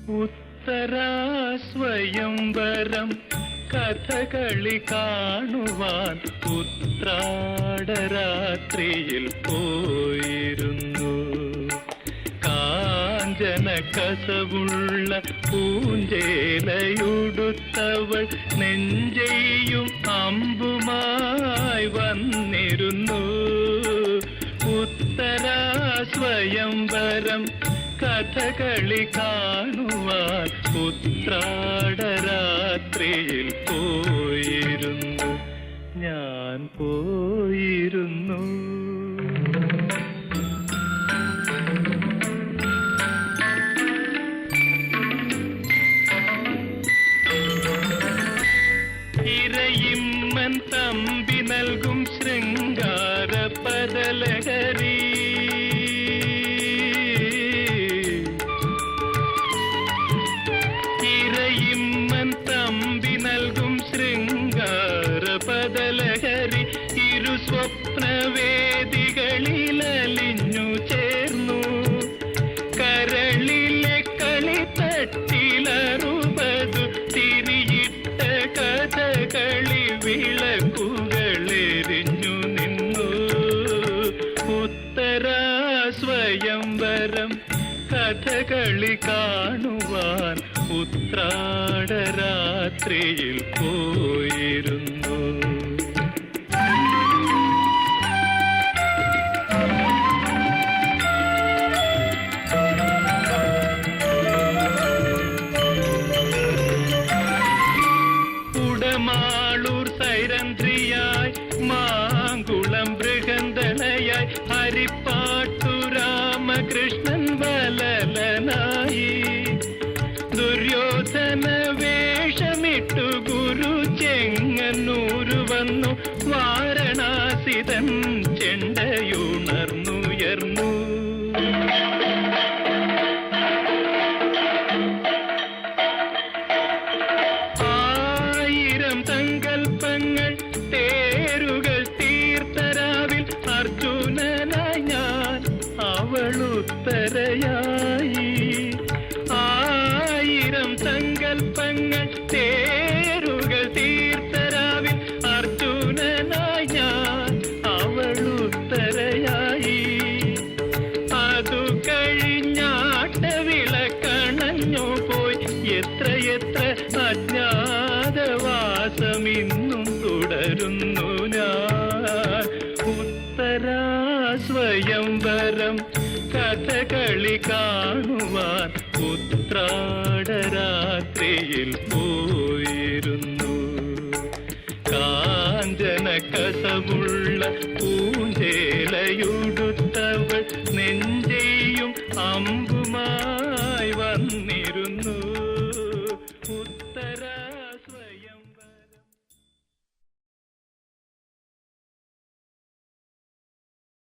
ഉത്തരാ സ്വയംവരം കഥകളി കാണുവാൻ ഉത്രാടരാത്രിയിൽ പോയിരുന്നു. കാഞ്ചന കസവുള്ള പൂഞ്ചേലയുടുത്തവൾ നെഞ്ചെയ്യും അമ്പുമായി വന്നിരുന്നു. ഉത്തരാ സ്വയംവരം കഥകളി കാണുവാൻ ഉത്രാടരാത്രിയിൽ പോയിരുന്നു. ഞാൻ പോയിരുന്നു. ഇരയിമ്മൻ തമ്പി നൽകും ശൃംഗാര പദലഹരി. ഇരയിമ്മൻ തമ്പി നൽകും ശൃംഗാര പദലഹരി ഇരു സ്വപ്നവേദികളിൽ അലിഞ്ഞു ചേർന്നു. കരളിലെ കളിത്തട്ടിലറുപതു തിരിയിട്ട കഥകളി വിളക്കുകളെരിഞ്ഞു നിന്നു. ഉത്തരാ സ്വയംവരം കഥകളി കാണുവാൻ ഉത്രാടരാത്രിയിൽ പോയിരുന്നു. ഉടമാളൂർ സൈരന്ധ്രിയായി മാങ്കുളം ബൃഹന്തളയായി ഹരിപ്പാട്ടു രാമകൃഷ്ണൻ വലലനായി. ദുര്യോധന വേഷമിട്ടു ഗുരു ചെങ്ങന്നൂരു വന്നു. വാരണാസിതൻ ചെണ്ടയുണർന്നുയർന്നു. ആയിരം സങ്കൽപ്പങ്ങൾ തേരുകൾ തീർത്തരാവിൽ അർജുനനായി ഞാൻ അവളുത്തരയായി. ആയിരം സങ്കൽപ്പങ്ങൾ തേരുകൾ തീർത്തരാവിൽ അർജുനനായി ഞാൻ അവളുത്തരയായി. അതു കഴിഞ്ഞാട്ടവിളക്കണഞ്ഞു പോയി. എത്രയെത്ര അജ്ഞാതവാസമിന്നും തുടരുന്നു ഞാൻ. ഉത്തരാ സ്വയംവരം കഥകളി കാണുവാൻ ഉത്രാടരാത്രിയിൽ പോയിരുന്നു. കാഞ്ചന കസവുള്ള പൂഞ്ചേലയുടുത്തവൾ നെഞ്ചെയ്യും അമ്പു